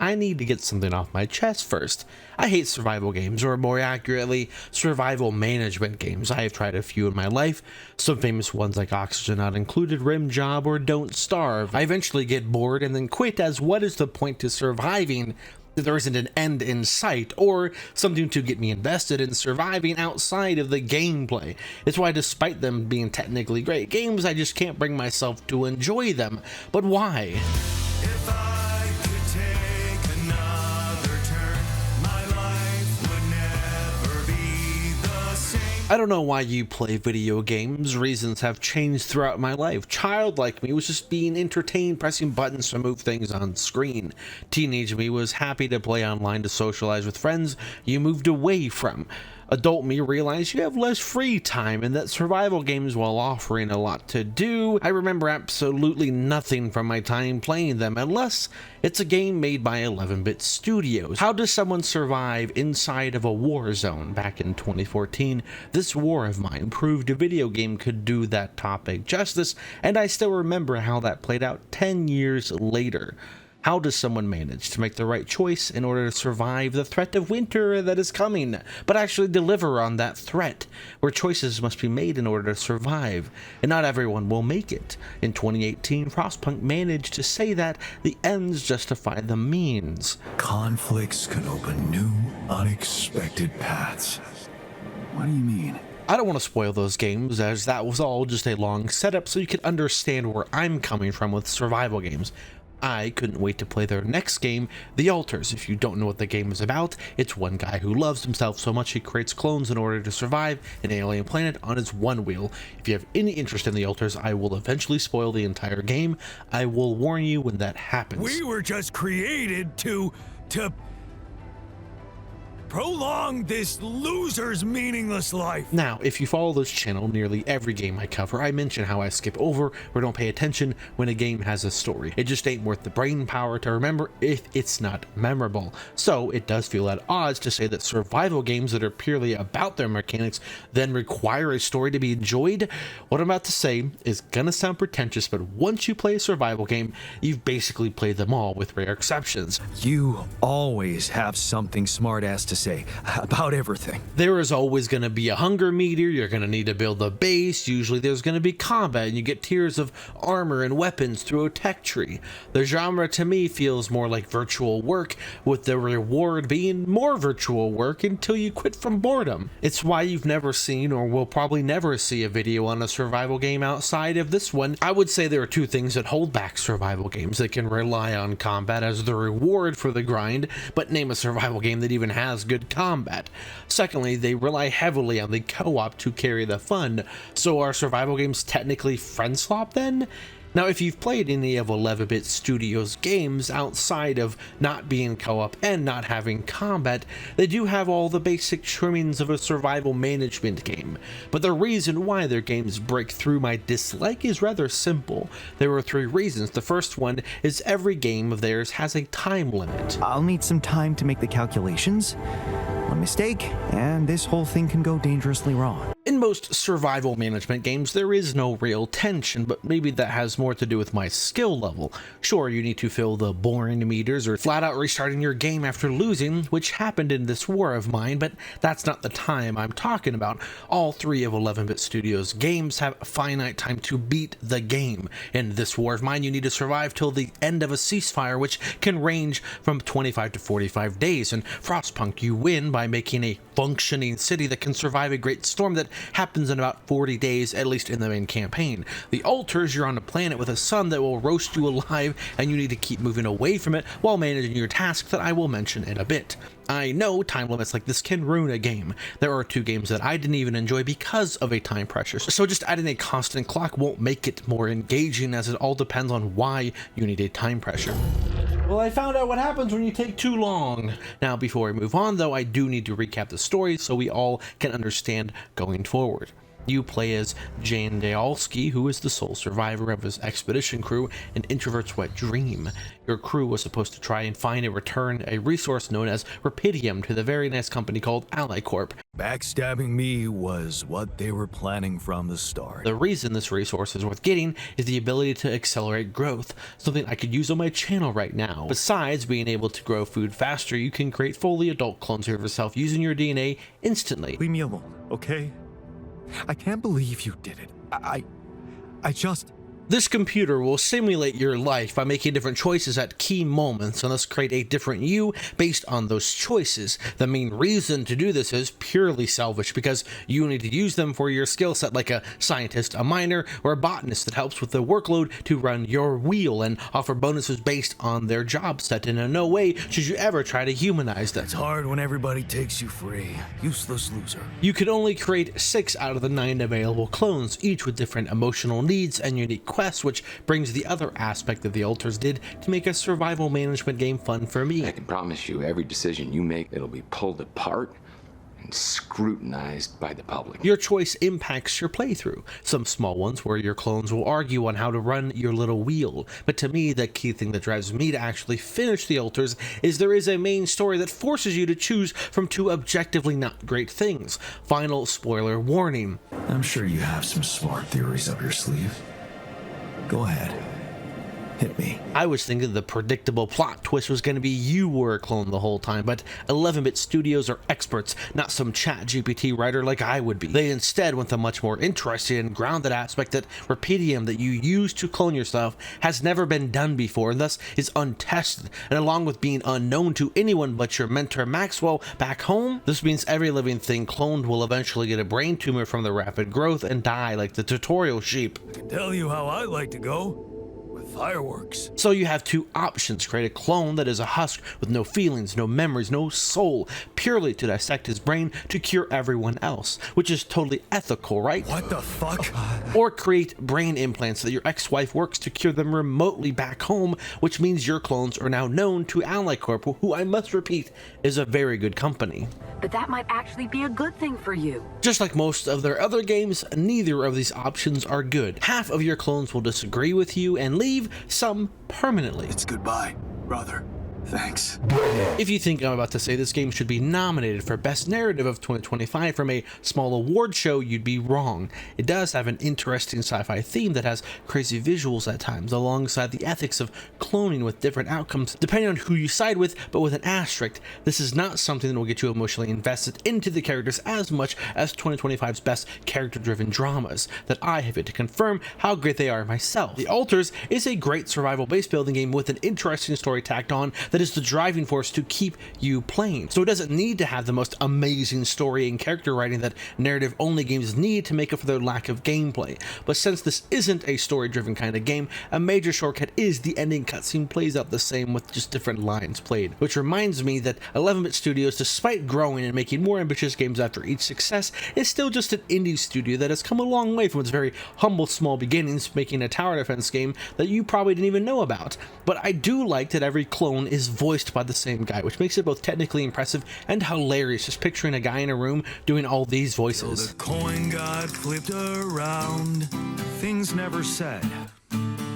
I need to get something off my chest first. I hate survival games, or more accurately, survival management games. I have tried a few in my life, some famous ones like Oxygen Not Included, Rim Job, or Don't Starve. I eventually get bored and then quit, as what is the point to surviving if there isn't an end in sight, or something to get me invested in surviving outside of the gameplay. It's why, despite them being technically great games, I just can't bring myself to enjoy them. But why? If I could take another turn, my life would never be the same. I don't know why you play video games. Reasons have changed throughout my life. Child like me was just being entertained, pressing buttons to move things on screen. Teenage me was happy to play online to socialize with friends you moved away from. Adult me realized you have less free time and that survival games, while offering a lot to do, I remember absolutely nothing from my time playing them unless it's a game made by 11-bit studios. How does someone survive inside of a war zone? Back in 2014, this war of mine proved a video game could do that topic justice, and I still remember how that played out 10 years later. How does someone manage to make the right choice in order to survive the threat of winter that is coming, but actually deliver on that threat, where choices must be made in order to survive, and not everyone will make it? In 2018, Frostpunk managed to say that the ends justify the means. Conflicts can open new, unexpected paths. What do you mean? I don't want to spoil those games, as that was all just a long setup so you can understand where I'm coming from with survival games. I couldn't wait to play their next game, The Altars. If you don't know what the game is about, it's one guy who loves himself so much he creates clones in order to survive an alien planet on his one wheel. If you have any interest in The Altars, I will eventually spoil the entire game. I will warn you when that happens. We were just created to prolong this loser's meaningless life. Now, if you follow this channel, nearly every game I cover, I mention how I skip over or don't pay attention when a game has a story. It just ain't worth the brain power to remember if it's not memorable. So it does feel at odds to say that survival games that are purely about their mechanics then require a story to be enjoyed. What I'm about to say is gonna sound pretentious, but once you play a survival game, you've basically played them all, with rare exceptions. You always have something smart-ass to say about everything. There is always going to be a hunger meter. You're going to need to build a base. Usually there's going to be combat, and you get tiers of armor and weapons through a tech tree. The genre to me feels more like virtual work, with the reward being more virtual work until you quit from boredom. It's why you've never seen, or will probably never see, a video on a survival game outside of this one. I would say there are two things that hold back survival games that can rely on combat as the reward for the grind, but name a survival game that even has good combat. Secondly, they rely heavily on the co-op to carry the fun. So are survival games technically friend swap then? Now, if you've played any of 11-bit studios games outside of not being co-op and not having combat, they do have all the basic trimmings of a survival management game. But the reason why their games break through my dislike is rather simple. There are three reasons. The first one is every game of theirs has a time limit. I'll need some time to make the calculations. One mistake, and this whole thing can go dangerously wrong. In most survival management games, there is no real tension, but maybe that has more to do with my skill level. Sure, you need to fill the boring meters or flat out restarting your game after losing, which happened in this war of mine, but that's not the time I'm talking about. All three of 11-bit Studios games have a finite time to beat the game. In this war of mine, you need to survive till the end of a ceasefire, which can range from 25 to 45 days. In Frostpunk, you win by making a functioning city that can survive a great storm that happens in about 40 days, at least in the main campaign. The Altars, you're on a planet with a sun that will roast you alive, and you need to keep moving away from it while managing your tasks that I will mention in a bit. I know time limits like this can ruin a game. There are two games that I didn't even enjoy because of a time pressure, so just adding a constant clock won't make it more engaging, as it all depends on why you need a time pressure. Well, I found out what happens when you take too long. Now, before we move on though, I do need to recap the story so we all can understand going forward. You play as Jane Dayalski, who is the sole survivor of his expedition crew, an introvert's wet dream. Your crew was supposed to try and find and return a resource known as Rapidium to the very nice company called Ally Corp. Backstabbing me was what they were planning from the start. The reason this resource is worth getting is the ability to accelerate growth, something I could use on my channel right now. Besides being able to grow food faster, you can create fully adult clones of yourself using your DNA instantly. Leave me alone, okay? I can't believe you did it. I just... This computer will simulate your life by making different choices at key moments and thus create a different you based on those choices. The main reason to do this is purely selfish because you need to use them for your skill set, like a scientist, a miner, or a botanist that helps with the workload to run your wheel and offer bonuses based on their job set, and in no way should you ever try to humanize them. It's hard when everybody takes you free. Useless loser. You can only create 6 out of the 9 available clones, each with different emotional needs and unique quests, which brings the other aspect of the altars did to make a survival management game fun for me. I can promise you every decision you make, it'll be pulled apart and scrutinized by the public. Your choice impacts your playthrough. Some small ones where your clones will argue on how to run your little wheel, but to me the key thing that drives me to actually finish the altars is there is a main story that forces you to choose from 2 objectively not great things. Final spoiler warning. I'm sure you have some smart theories up your sleeve. Go ahead. Hit me. I was thinking the predictable plot twist was going to be you were a clone the whole time, but 11-bit studios are experts, not some chat GPT writer like I would be. They instead went the much more interesting and grounded aspect that Rapidium that you use to clone yourself has never been done before and thus is untested, and along with being unknown to anyone but your mentor Maxwell back home, this means every living thing cloned will eventually get a brain tumor from the rapid growth and die like the tutorial sheep. I can tell you how I like to go. Fireworks. So you have 2 options: create a clone that is a husk with no feelings, no memories, no soul, purely to dissect his brain to cure everyone else, which is totally ethical, right? What the fuck? Or create brain implants that your ex-wife works to cure them remotely back home, which means your clones are now known to Ally Corp, who I must repeat is a very good company. But that might actually be a good thing for you. Just like most of their other games, neither of these options are good. Half of your clones will disagree with you and leave, some permanently. It's goodbye, brother. Thanks. If you think I'm about to say this game should be nominated for Best Narrative of 2025 from a small award show, you'd be wrong. It does have an interesting sci-fi theme that has crazy visuals at times, alongside the ethics of cloning with different outcomes depending on who you side with, but with an asterisk. This is not something that will get you emotionally invested into the characters as much as 2025's best character-driven dramas, that I have yet to confirm how great they are myself. The Altars is a great survival base building game with an interesting story tacked on that is the driving force to keep you playing. So it doesn't need to have the most amazing story and character writing that narrative-only games need to make up for their lack of gameplay. But since this isn't a story-driven kind of game, a major shortcut is the ending cutscene plays out the same with just different lines played. Which reminds me that 11-bit Studios, despite growing and making more ambitious games after each success, is still just an indie studio that has come a long way from its very humble small beginnings, making a tower defense game that you probably didn't even know about. But I do like that every clone is voiced by the same guy, which makes it both technically impressive and hilarious, just picturing a guy in a room doing all these voices. So the coin got flipped around. Things never said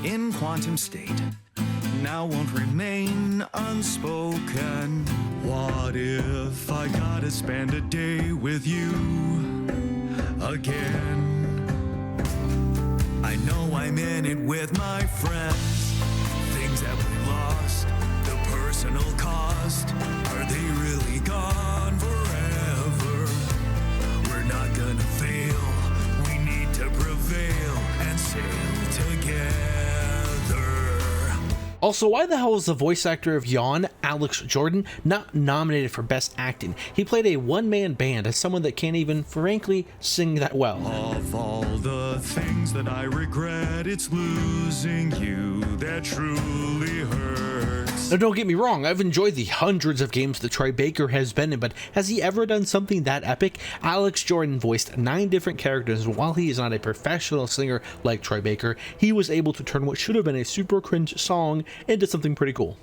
in quantum state now won't remain unspoken. What if I gotta spend a day with you again? I know I'm in it with my friends. Things that we lost, the personal cost. Are they really gone forever? We're not gonna fail. We need to prevail and sail together. Also, why the hell is the voice actor of Yawn, Alex Jordan, not nominated for Best Acting? He played a one-man band as someone that can't even, frankly, sing that well. Of all the things that I regret, it's losing you that truly hurts. Now, don't get me wrong, I've enjoyed the hundreds of games that Troy Baker has been in, but has he ever done something that epic? Alex Jordan voiced 9 different characters, and while he is not a professional singer like Troy Baker, he was able to turn what should have been a super cringe song into something pretty cool.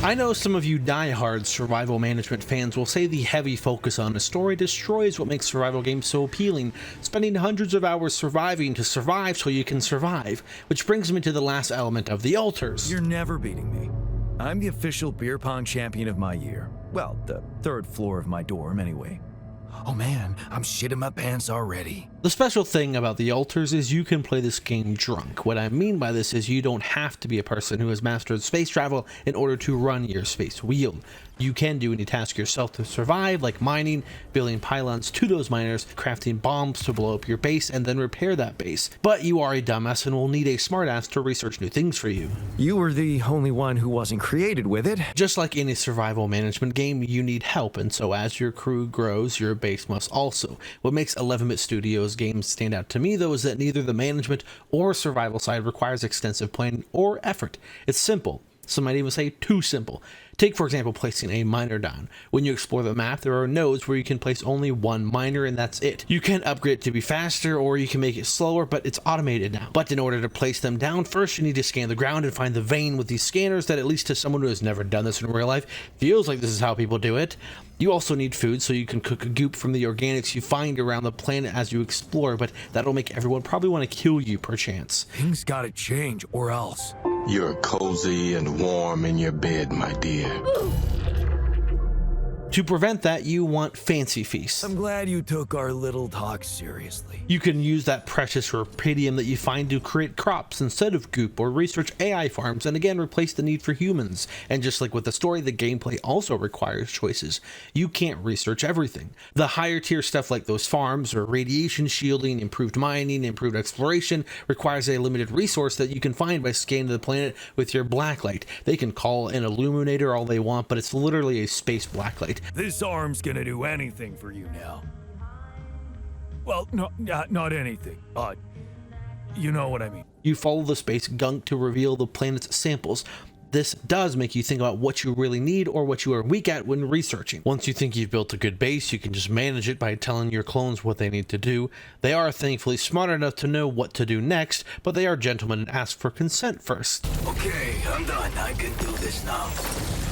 I know some of you diehard survival management fans will say the heavy focus on a story destroys what makes survival games so appealing, spending hundreds of hours surviving to survive so you can survive, which brings me to the last element of the altars. You're never beating me. I'm the official beer pong champion of my year. Well, the third floor of my dorm, anyway. Oh man, I'm shitting my pants already. The special thing about the altars is you can play this game drunk. What I mean by this is you don't have to be a person who has mastered space travel in order to run your space wheel. You can do any task yourself to survive, like mining, building pylons to those miners, crafting bombs to blow up your base, and then repair that base. But you are a dumbass and will need a smartass to research new things for you. You were the only one who wasn't created with it. Just like any survival management game, you need help, and so as your crew grows, your base must also. What makes 11-bit Studios games stand out to me, though, is that neither the management or survival side requires extensive planning or effort. It's simple. Some might even say too simple. Take, for example, placing a miner down. When you explore the map, there are nodes where you can place only one miner and that's it. You can upgrade it to be faster or you can make it slower, but it's automated now. But in order to place them down, first you need to scan the ground and find the vein with these scanners that, at least to someone who has never done this in real life, feels like this is how people do it. You also need food, so you can cook a goop from the organics you find around the planet as you explore, but that'll make everyone probably want to kill you perchance. Things gotta change, or else. You're cozy and warm in your bed, my dear. To prevent that, you want fancy feasts. I'm glad you took our little talk seriously. You can use that precious rupidium that you find to create crops instead of goop, or research AI farms and again replace the need for humans. And just like with the story, the gameplay also requires choices. You can't research everything. The higher tier stuff like those farms or radiation shielding, improved mining, improved exploration requires a limited resource that you can find by scanning the planet with your blacklight. They can call an illuminator all they want, but it's literally a space blacklight. This arm's gonna do anything for you now. Well, no, not anything, but you know what I mean. You follow the space gunk to reveal the planet's samples. This does make you think about what you really need or what you are weak at when researching. Once you think you've built a good base, you can just manage it by telling your clones what they need to do. They are thankfully smart enough to know what to do next, but they are gentlemen and ask for consent first. Okay, I'm done. I can do this now.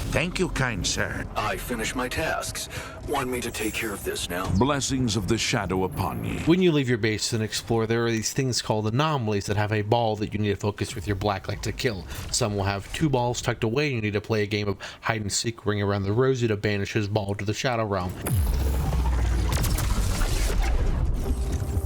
Thank you, kind sir. I finished my tasks. Want me to take care of this now? Blessings of the shadow upon ye. When you leave your base and explore, there are these things called anomalies that have a ball that you need to focus with your blacklight to kill. Some will have two balls tucked away and you need to play a game of hide and seek, ring around the rosy to banish his ball to the shadow realm.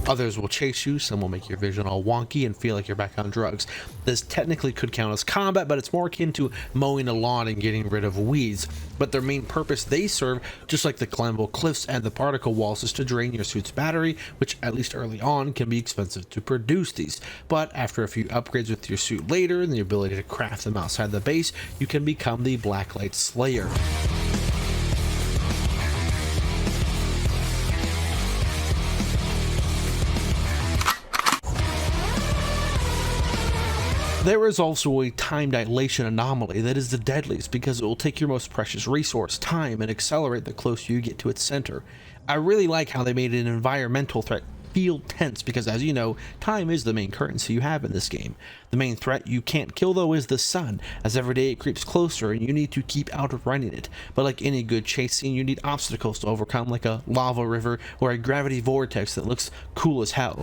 Others will chase you, some will make your vision all wonky and feel like you're back on drugs. This technically could count as combat, but it's more akin to mowing a lawn and getting rid of weeds. But their main purpose they serve, just like the climbable cliffs and the particle walls, is to drain your suit's battery, which at least early on can be expensive to produce these. But after a few upgrades with your suit later and the ability to craft them outside the base, you can become the Blacklight Slayer. There is also a time dilation anomaly that is the deadliest because it will take your most precious resource, time, and accelerate the closer you get to its center. I really like how they made an environmental threat feel tense because, as you know, time is the main currency you have in this game. The main threat you can't kill, though, is the sun, as every day it creeps closer and you need to keep outrunning it. But like any good chase scene, you need obstacles to overcome, like a lava river or a gravity vortex that looks cool as hell.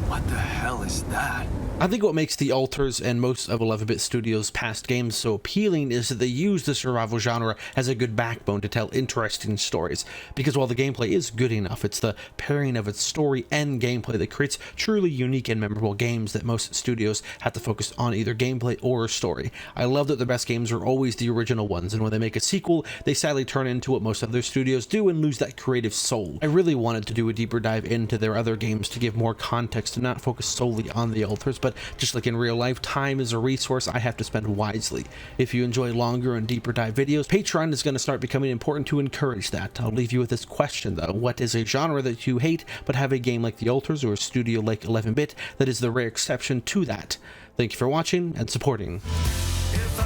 What the hell is that? I think what makes the Altars and most of 11-bit Studios' past games so appealing is that they use the survival genre as a good backbone to tell interesting stories. Because while the gameplay is good enough, it's the pairing of its story and gameplay that creates truly unique and memorable games that most studios have to focus on either gameplay or story. I love that the best games are always the original ones, and when they make a sequel, they sadly turn into what most other studios do and lose that creative soul. I really wanted to do a deeper dive into their other games to give more context and not focus solely on the Altars, but just like in real life, time is a resource I have to spend wisely. If you enjoy longer and deeper dive videos, Patreon is going to start becoming important to encourage that. I'll leave you with this question though: what is a genre that you hate but have a game like the Altars or a studio like 11-bit that is the rare exception to that? Thank you for watching and supporting. If